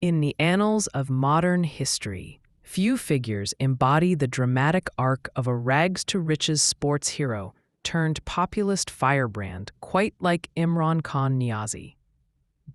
In the annals of modern history, few figures embody the dramatic arc of a rags-to-riches sports hero turned populist firebrand quite like Imran Khan Niazi.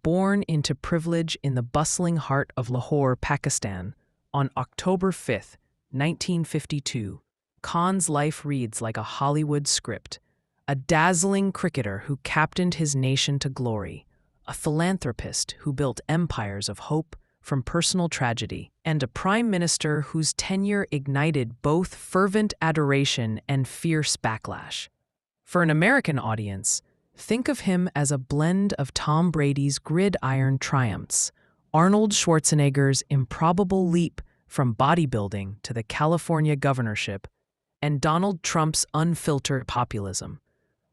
Born into privilege in the bustling heart of Lahore, Pakistan, on October 5, 1952, Khan's life reads like a Hollywood script. A dazzling cricketer who captained his nation to glory, a philanthropist who built empires of hope from personal tragedy, and a prime minister whose tenure ignited both fervent adoration and fierce backlash. For an American audience, think of him as a blend of Tom Brady's gridiron triumphs, Arnold Schwarzenegger's improbable leap from bodybuilding to the California governorship, and Donald Trump's unfiltered populism,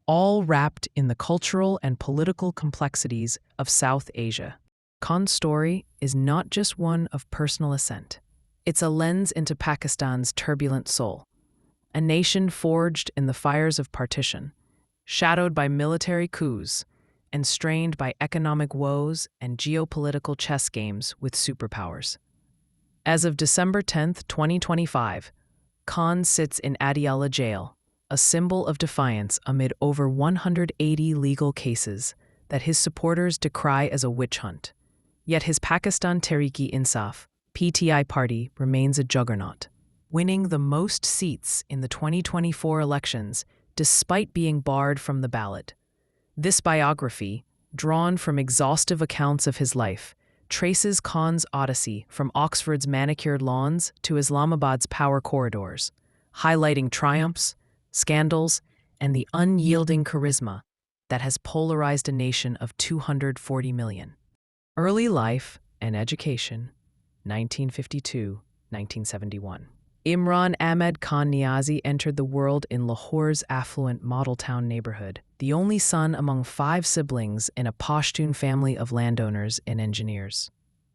all wrapped in the cultural and political complexities of South Asia. Khan's story is not just one of personal ascent. It's a lens into Pakistan's turbulent soul, a nation forged in the fires of partition, shadowed by military coups, and strained by economic woes and geopolitical chess games with superpowers. As of December 10, 2025, Khan sits in Adiala jail, a symbol of defiance amid over 180 legal cases that his supporters decry as a witch hunt. Yet his Pakistan Tehreek-e-Insaf (PTI) party remains a juggernaut, winning the most seats in the 2024 elections despite being barred from the ballot. This biography, drawn from exhaustive accounts of his life, traces Khan's odyssey from Oxford's manicured lawns to Islamabad's power corridors, highlighting triumphs, scandals, and the unyielding charisma that has polarized a nation of 240 million. Early life and education, 1952-1971. Imran Ahmad Khan Niazi entered the world in Lahore's affluent model town neighborhood, the only son among 5 siblings in a Pashtun family of landowners and engineers.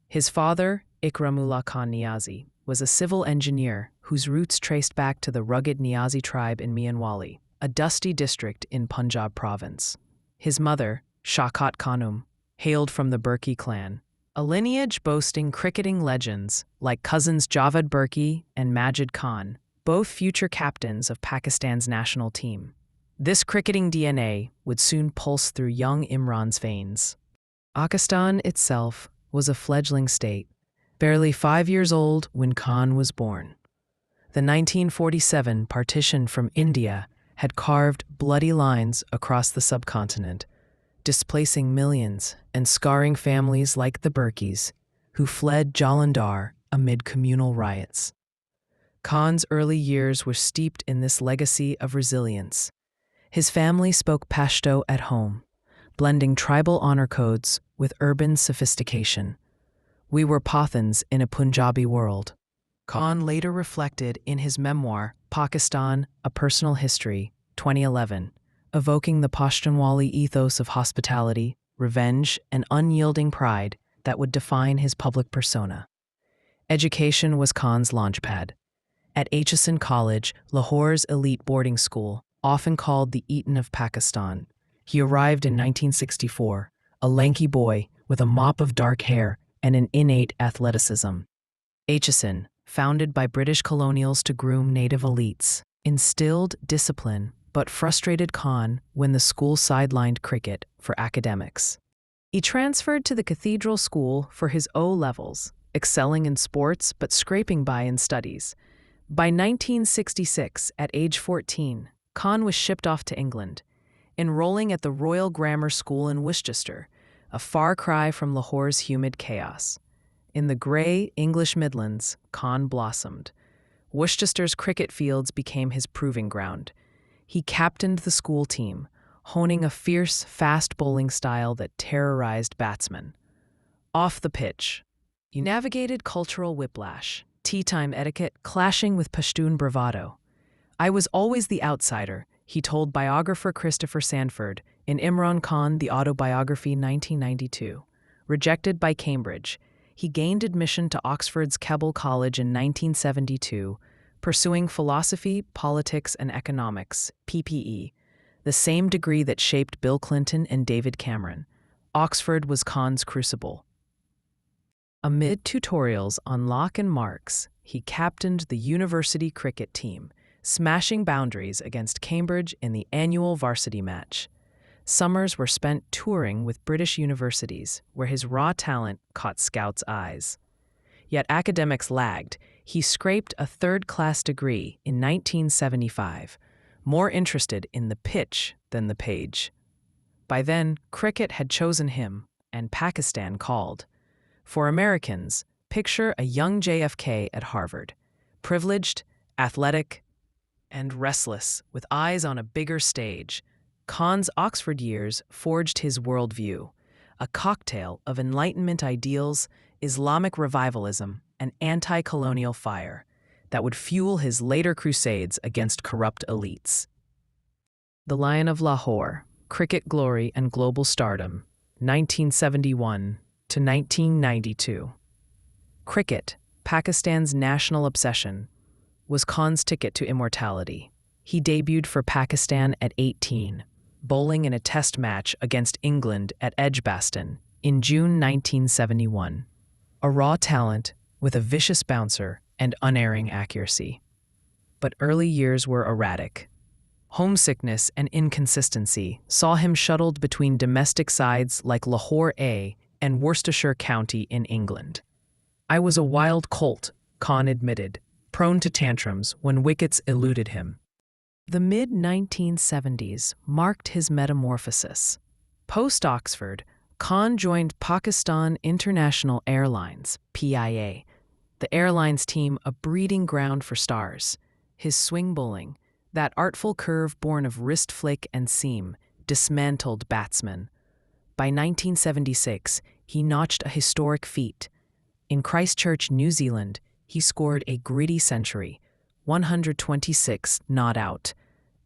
His father, Ikramullah Khan Niazi, was a civil engineer whose roots traced back to the rugged Niazi tribe in Mianwali, a dusty district in Punjab province. His mother, Shaukat Khanum, hailed from the Burki clan, a lineage boasting cricketing legends like cousins Javed Burki and Majid Khan, both future captains of Pakistan's national team. This cricketing DNA would soon pulse through young Imran's veins. Pakistan itself was a fledgling state, barely 5 years old when Khan was born. The 1947 partition from India had carved bloody lines across the subcontinent, displacing millions and scarring families like the Burkis, who fled Jalandhar amid communal riots. Khan's early years were steeped in this legacy of resilience. His family spoke Pashto at home, blending tribal honor codes with urban sophistication. We were Pathans in a Punjabi world. Khan later reflected in his memoir, Pakistan, A Personal History, 2011, evoking the Pashtunwali ethos of hospitality, revenge, and unyielding pride that would define his public persona. Education was Khan's launchpad. At Aitchison College, Lahore's elite boarding school, often called the Eton of Pakistan, he arrived in 1964, a lanky boy with a mop of dark hair and an innate athleticism. Aitchison, founded by British colonials to groom native elites, instilled discipline but frustrated Khan when the school sidelined cricket for academics. He transferred to the Cathedral School for his O-levels, excelling in sports but scraping by in studies. By 1966, at age 14, Khan was shipped off to England, enrolling at the Royal Grammar School in Worcester, a far cry from Lahore's humid chaos. In the grey English Midlands, Khan blossomed. Worcester's cricket fields became his proving ground. He captained the school team, honing a fierce, fast bowling style that terrorized batsmen. Off the pitch, he navigated cultural whiplash, tea-time etiquette clashing with Pashtun bravado. "I was always the outsider," he told biographer Christopher Sanford in Imran Khan, The Autobiography, 1992. Rejected by Cambridge, he gained admission to Oxford's Keble College in 1972, pursuing philosophy, politics, and economics, PPE, the same degree that shaped Bill Clinton and David Cameron. Oxford was Khan's crucible. Amid tutorials on lock and marks, he captained the university cricket team, smashing boundaries against Cambridge in the annual varsity match. Summers were spent touring with British universities, where his raw talent caught scouts' eyes. Yet academics lagged. He scraped a third-class degree in 1975, more interested in the pitch than the page. By then, cricket had chosen him, and Pakistan called. For Americans, picture a young JFK at Harvard, privileged, athletic, and restless, with eyes on a bigger stage. Khan's Oxford years forged his worldview, a cocktail of Enlightenment ideals, Islamic revivalism, and anti-colonial fire that would fuel his later crusades against corrupt elites. The Lion of Lahore, Cricket Glory and Global Stardom, 1971 to 1992. Cricket, Pakistan's national obsession, was Khan's ticket to immortality. He debuted for Pakistan at 18, bowling in a test match against England at Edgbaston in June 1971. A raw talent with a vicious bouncer and unerring accuracy. But early years were erratic. Homesickness and inconsistency saw him shuttled between domestic sides like Lahore A and Worcestershire County in England. "I was a wild colt," Khan admitted, prone to tantrums when wickets eluded him. The mid-1970s marked his metamorphosis. Post-Oxford, Khan joined Pakistan International Airlines, PIA, the airline's team a breeding ground for stars. His swing bowling, that artful curve born of wrist flick and seam, dismantled batsmen. By 1976, he notched a historic feat. In Christchurch, New Zealand, he scored a gritty century, 126 not out,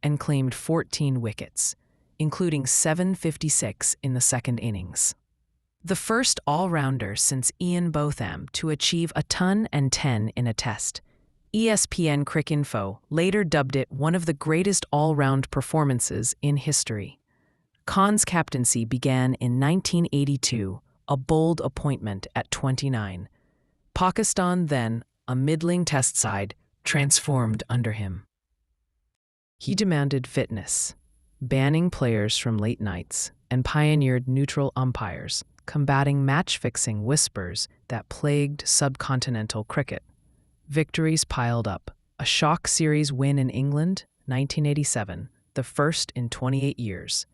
and claimed 14 wickets, including 756 in the second innings. The first all-rounder since Ian Botham to achieve a ton and 10 in a test. ESPN Cricinfo later dubbed it one of the greatest all-round performances in history. Khan's captaincy began in 1982, a bold appointment at 29. Pakistan, then a middling test side, transformed under him. He demanded fitness, banning players from late nights, and pioneered neutral umpires, combating match-fixing whispers that plagued subcontinental cricket. Victories piled up. A shock series win in England, 1987, the first in 28 years.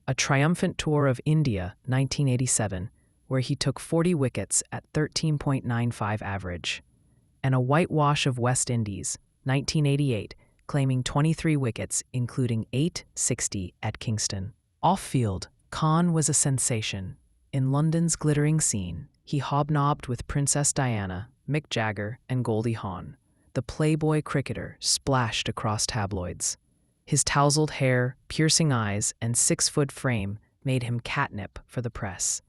A triumphant tour of India, 1987, where he took 40 wickets at 13.95 average. And a whitewash of West Indies, 1988, claiming 23 wickets, including 860 at Kingston. Off-field, Khan was a sensation. In London's glittering scene, he hobnobbed with Princess Diana, Mick Jagger, and Goldie Hawn. The playboy cricketer splashed across tabloids. His tousled hair, piercing eyes, and 6-foot frame made him catnip for the press.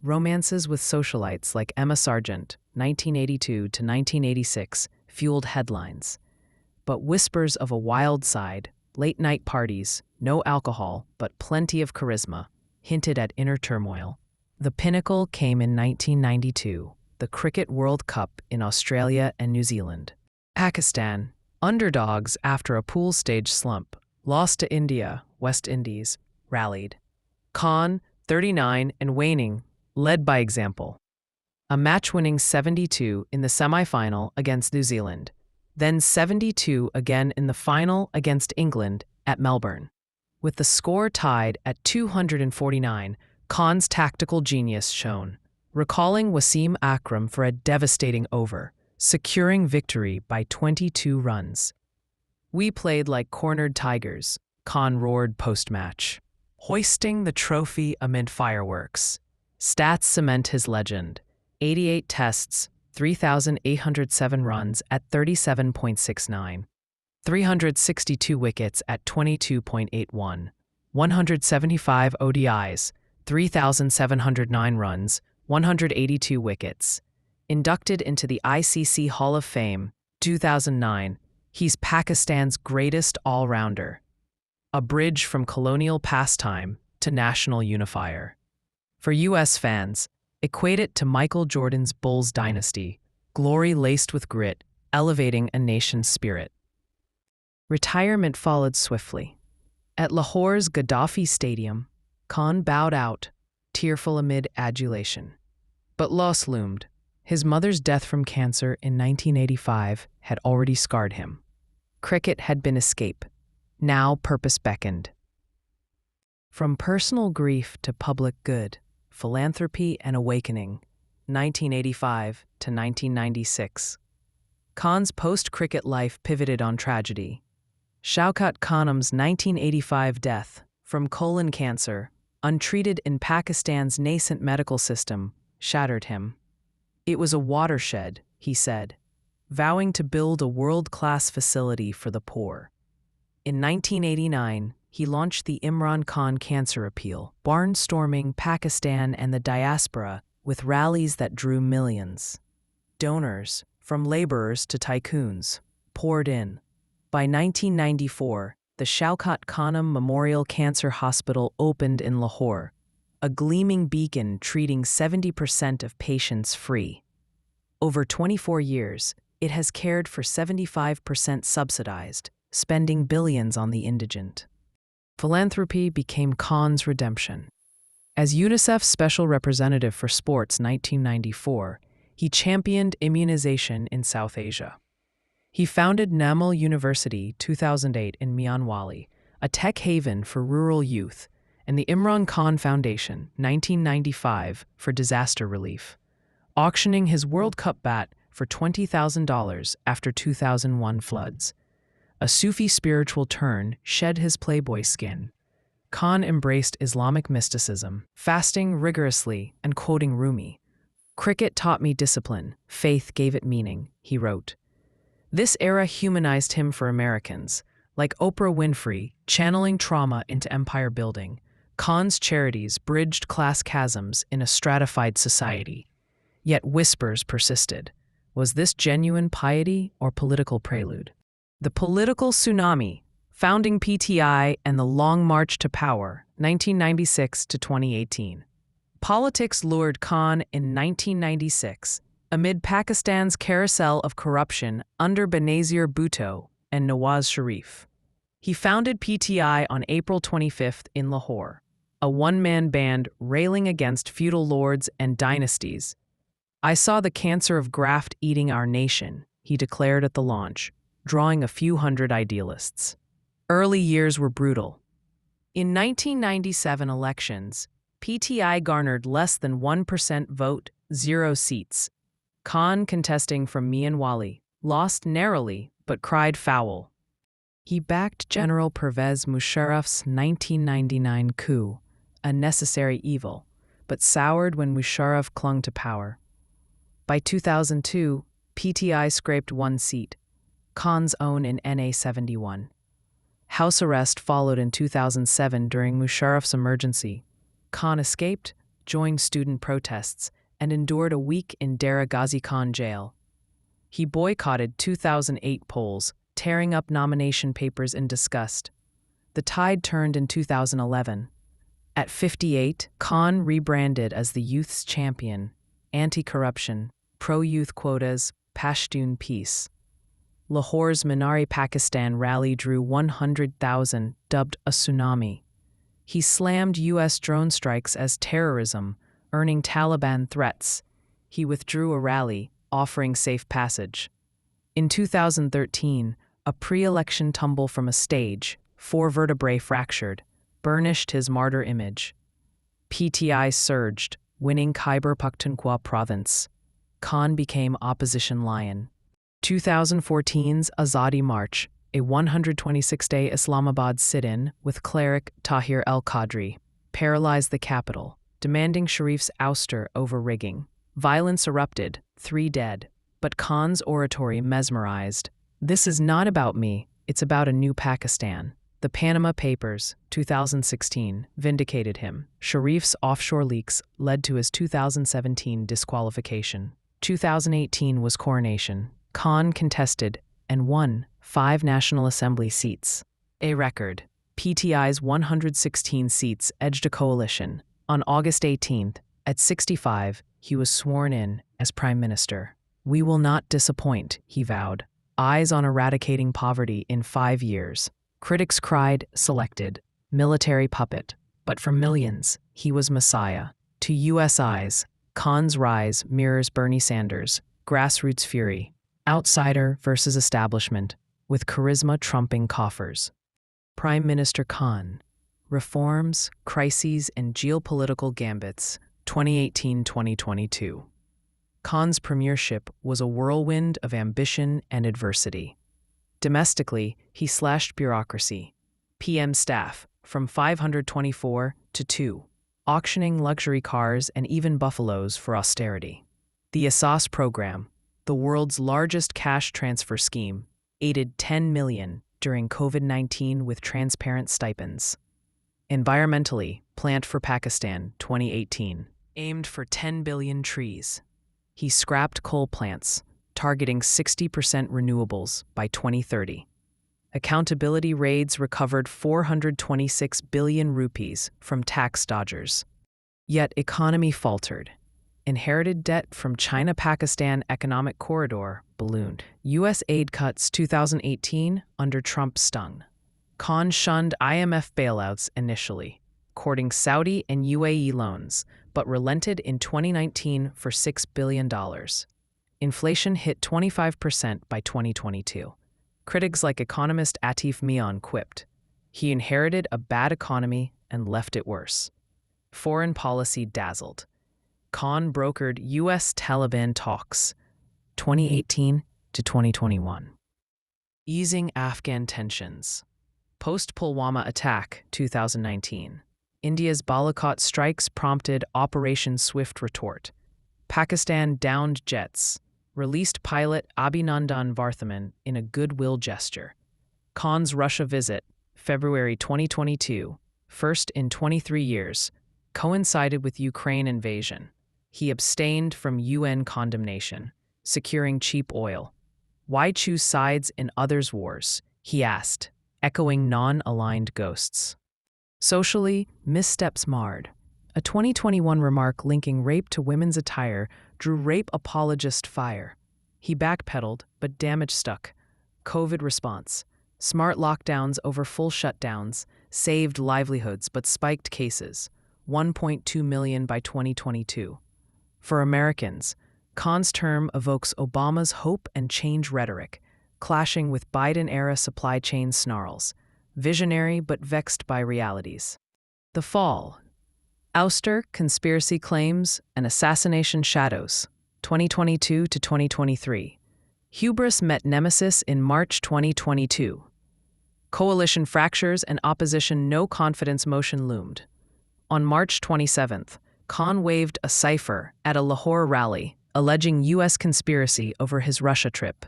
Romances with socialites like Emma Sargent, 1982 to 1986, fueled headlines. But whispers of a wild side, late-night parties, no alcohol, but plenty of charisma, hinted at inner turmoil. The pinnacle came in 1992, the Cricket World Cup in Australia and New Zealand. Pakistan, underdogs after a pool stage slump, lost to India, West Indies, rallied. Khan, 39 and waning, led by example. A match-winning 72 in the semi-final against New Zealand, then 72 again in the final against England at Melbourne. With the score tied at 249, Khan's tactical genius shone, recalling Wasim Akram for a devastating over, securing victory by 22 runs. "We played like cornered tigers," Khan roared post-match, hoisting the trophy amid fireworks. Stats cement his legend: 88 tests, 3,807 runs at 37.69, 362 wickets at 22.81, 175 ODIs, 3,709 runs, 182 wickets. Inducted into the ICC Hall of Fame, 2009, he's Pakistan's greatest all-rounder. A bridge from colonial pastime to national unifier. For U.S. fans, Equate it to Michael Jordan's Bulls dynasty, glory laced with grit, elevating a nation's spirit. Retirement followed swiftly. At Lahore's Gaddafi Stadium, Khan bowed out, tearful amid adulation. But loss loomed. His mother's death from cancer in 1985 had already scarred him. Cricket had been escape. Now purpose beckoned. From personal grief to public good, philanthropy and awakening, 1985 to 1996. Khan's post-cricket life pivoted on tragedy. Shaukat Khanum's 1985 death from colon cancer, untreated in Pakistan's nascent medical system, shattered him. It was a watershed, he said, vowing to build a world-class facility for the poor. In 1989, he launched the Imran Khan Cancer Appeal, barnstorming Pakistan and the diaspora with rallies that drew millions. Donors, from laborers to tycoons, poured in. By 1994, the Shaukat Khanum Memorial Cancer Hospital opened in Lahore, a gleaming beacon treating 70% of patients free. Over 24 years, it has cared for 75% subsidized, spending billions on the indigent. Philanthropy became Khan's redemption. As UNICEF's Special Representative for Sports 1994, he championed immunization in South Asia. He founded Namal University 2008 in Mianwali, a tech haven for rural youth, and the Imran Khan Foundation 1995 for disaster relief, auctioning his World Cup bat for $20,000 after 2001 floods. A Sufi spiritual turn shed his playboy skin. Khan embraced Islamic mysticism, fasting rigorously and quoting Rumi. "Cricket taught me discipline, faith gave it meaning," he wrote. This era humanized him for Americans. Like Oprah Winfrey, channeling trauma into empire building, Khan's charities bridged class chasms in a stratified society. Yet whispers persisted. Was this genuine piety or political prelude? The political tsunami, founding PTI and the long march to power, 1996 to 2018. Politics lured Khan in 1996, amid Pakistan's carousel of corruption under Benazir Bhutto and Nawaz Sharif. He founded PTI on April 25 in Lahore, a one-man band railing against feudal lords and dynasties. "I saw the cancer of graft eating our nation," he declared at the launch, drawing a few hundred idealists. Early years were brutal. In 1997 elections, PTI garnered less than 1% vote, 0 seats. Khan, contesting from Mianwali, lost narrowly but cried foul. He backed General Pervez Musharraf's 1999 coup, a necessary evil, but soured when Musharraf clung to power. By 2002, PTI scraped 1 seat, Khan's own in NA 71. House arrest followed in 2007 during Musharraf's emergency. Khan escaped, joined student protests, and endured a week in Dera Ghazi Khan jail. He boycotted 2008 polls, tearing up nomination papers in disgust. The tide turned in 2011. At 58, Khan rebranded as the youth's champion, anti-corruption, pro-youth quotas, Pashtun peace. Lahore's Minari Pakistan rally drew 100,000, dubbed a tsunami. He slammed U.S. drone strikes as terrorism, earning Taliban threats. He withdrew a rally, offering safe passage. In 2013, a pre-election tumble from a stage, 4 vertebrae fractured, burnished his martyr image. PTI surged, winning Khyber Pakhtunkhwa province. Khan became opposition lion. 2014's Azadi March, a 126-day Islamabad sit-in with cleric Tahir el-Qadri, paralyzed the capital, demanding Sharif's ouster over rigging. Violence erupted, 3 dead, but Khan's oratory mesmerized. "This is not about me, it's about a new Pakistan." The Panama Papers, 2016, vindicated him. Sharif's offshore leaks led to his 2017 disqualification. 2018 was coronation. Khan contested and won 5 National Assembly seats. A record. PTI's 116 seats edged a coalition. On August 18, at 65, he was sworn in as Prime Minister. "We will not disappoint," he vowed. Eyes on eradicating poverty in 5 years. Critics cried, "Selected, military puppet." But for millions, he was Messiah. To U.S. eyes, Khan's rise mirrors Bernie Sanders' grassroots fury, outsider versus establishment, with charisma trumping coffers. Prime Minister Khan, reforms, crises, and geopolitical gambits, 2018-2022. Khan's premiership was a whirlwind of ambition and adversity. Domestically, he slashed bureaucracy, PM staff, from 524 to 2, auctioning luxury cars and even buffaloes for austerity. The Assas program, the world's largest cash transfer scheme, aided 10 million during COVID-19 with transparent stipends. Environmentally, Plant for Pakistan, 2018, aimed for 10 billion trees. He scrapped coal plants, targeting 60% renewables by 2030. Accountability raids recovered 426 billion rupees from tax dodgers. Yet economy faltered. Inherited debt from China-Pakistan Economic Corridor ballooned. U.S. aid cuts 2018 under Trump stung. Khan shunned IMF bailouts initially, courting Saudi and UAE loans, but relented in 2019 for $6 billion. Inflation hit 25% by 2022. Critics like economist Atif Mian quipped, "He inherited a bad economy and left it worse." Foreign policy dazzled. Khan brokered U.S. Taliban talks, 2018 to 2021. Easing Afghan tensions. Post-Pulwama attack, 2019. India's Balakot strikes prompted Operation Swift Retort. Pakistan downed jets, released pilot Abhinandan Varthaman in a goodwill gesture. Khan's Russia visit, February 2022, first in 23 years, coincided with Ukraine invasion. He abstained from UN condemnation, securing cheap oil. Why choose sides in others' wars? He asked, echoing non-aligned ghosts. Socially, missteps marred. A 2021 remark linking rape to women's attire drew rape apologist fire. He backpedaled, but damage stuck. COVID response. Smart lockdowns over full shutdowns saved livelihoods but spiked cases. 1.2 million by 2022. For Americans, Khan's term evokes Obama's hope and change rhetoric, clashing with Biden-era supply chain snarls. Visionary but vexed by realities. The fall. Ouster, conspiracy claims, and assassination shadows, 2022 to 2023. Hubris met nemesis in March 2022. Coalition fractures and opposition no-confidence motion loomed. On March 27th, Khan waved a cipher at a Lahore rally, alleging U.S. conspiracy over his Russia trip.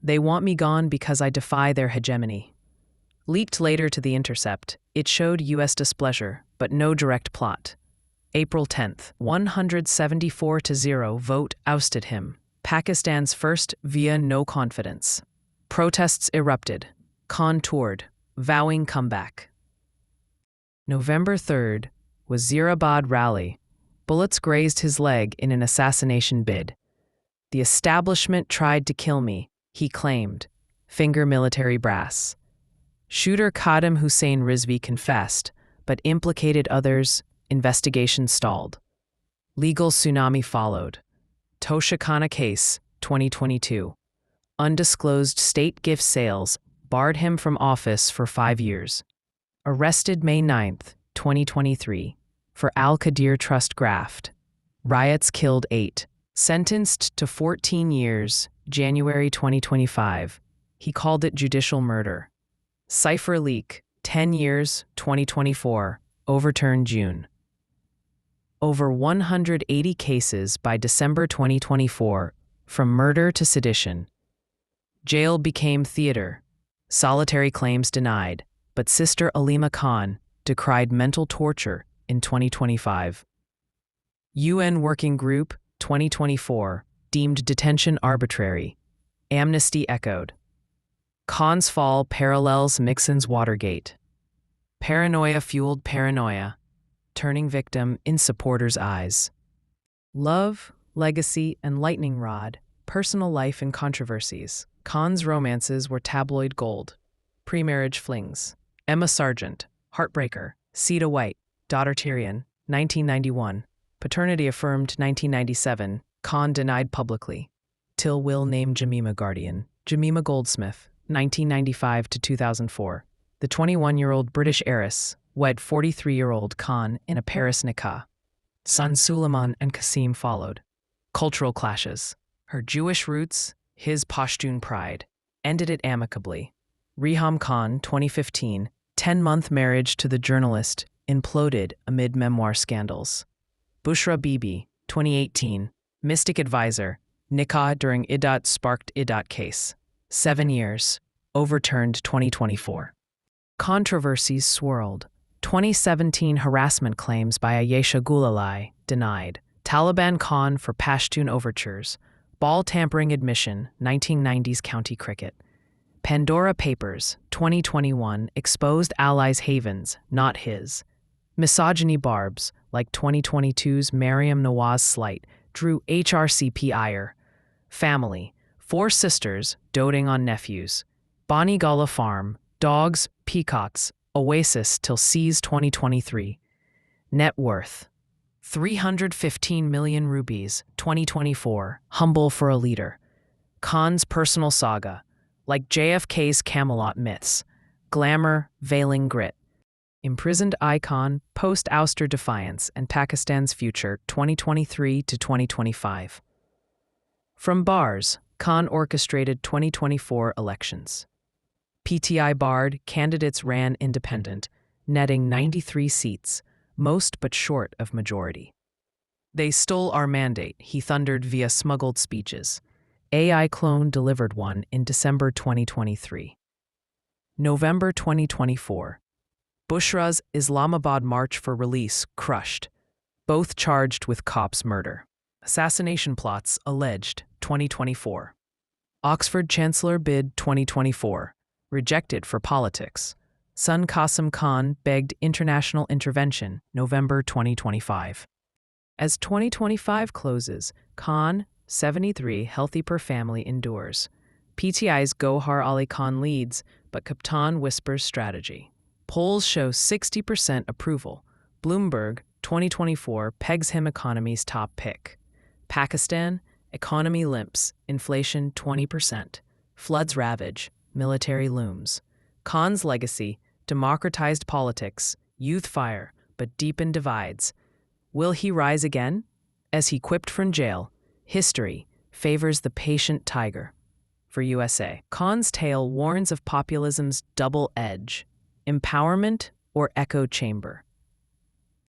"They want me gone because I defy their hegemony." Leaked later to The Intercept, it showed U.S. displeasure, but no direct plot. April 10th, 174-0 vote ousted him. Pakistan's first via no confidence. Protests erupted. Khan toured, vowing comeback. November 3rd, Wazirabad rally. Bullets grazed his leg in an assassination bid. "The establishment tried to kill me," he claimed. Finger military brass. Shooter Khadim Hussain Rizvi confessed, but implicated others. Investigation stalled. Legal tsunami followed. Toshikhana case, 2022. Undisclosed state gift sales barred him from office for 5 years. Arrested May 9th, 2023, for Al-Qadir Trust graft. Riots killed 8. Sentenced to 14 years, January 2025. He called it judicial murder. Cipher leak, 10 years, 2024, overturned June. Over 180 cases by December 2024, from murder to sedition. Jail became theater. Solitary claims denied, but Sister Alima Khan decried mental torture in 2025. UN Working Group, 2024, deemed detention arbitrary. Amnesty echoed. Khan's fall parallels Nixon's Watergate. Paranoia fueled paranoia, turning victim in supporters' eyes. Love, legacy, and lightning rod, personal life and controversies. Khan's romances were tabloid gold. Pre-marriage flings. Emma Sargent, Heartbreaker. Sita White, Daughter Tyrion, 1991. Paternity affirmed 1997. Khan denied publicly. Till will named Jemima guardian. Jemima Goldsmith, 1995 to 2004. The 21-year-old British heiress wed 43-year-old Khan in a Paris nikah. Son Suleiman and Qasim followed. Cultural clashes. Her Jewish roots, his Pashtun pride. Ended it amicably. Riham Khan, 2015, 10-month marriage to the journalist, imploded amid memoir scandals. Bushra Bibi, 2018, mystic advisor, nikah during Idat sparked Idat case. 7 years, overturned 2024. Controversies swirled. 2017 harassment claims by Ayesha Gulalai, denied. Taliban Khan for Pashtun overtures. Ball tampering admission, 1990s county cricket. Pandora Papers, 2021, exposed allies' havens, not his. Misogyny barbs, like 2022's Mariam Nawaz slight, drew HRCP ire. Family, 4 sisters doting on nephews. Bani Gullah Farm, dogs, peacocks, oasis till seas 2023. Net worth, 315 million rupees, 2024, humble for a leader. Khan's personal saga, like JFK's Camelot myths, glamour, veiling grit. Imprisoned icon, post-ouster defiance, and Pakistan's future, 2023 to 2025. From bars, Khan orchestrated 2024 elections. PTI barred, candidates ran independent, netting 93 seats, most but short of majority. They stole our mandate, he thundered via smuggled speeches. AI clone delivered one in December 2023. November 2024. Bushra's Islamabad march for release crushed, both charged with cops' murder. Assassination plots alleged, 2024. Oxford Chancellor bid 2024, rejected for politics. Son Qasim Khan begged international intervention, November 2025. As 2025 closes, Khan, 73, healthy per family, endures. PTI's Gohar Ali Khan leads, but Kaptan whispers strategy. Polls show 60% approval. Bloomberg, 2024, pegs him economy's top pick. Pakistan, economy limps, inflation 20%. Floods ravage, military looms. Khan's legacy, democratized politics, youth fire, but deepened divides. Will he rise again? As he quipped from jail, history favors the patient tiger. For USA, Khan's tale warns of populism's double edge, empowerment or echo chamber.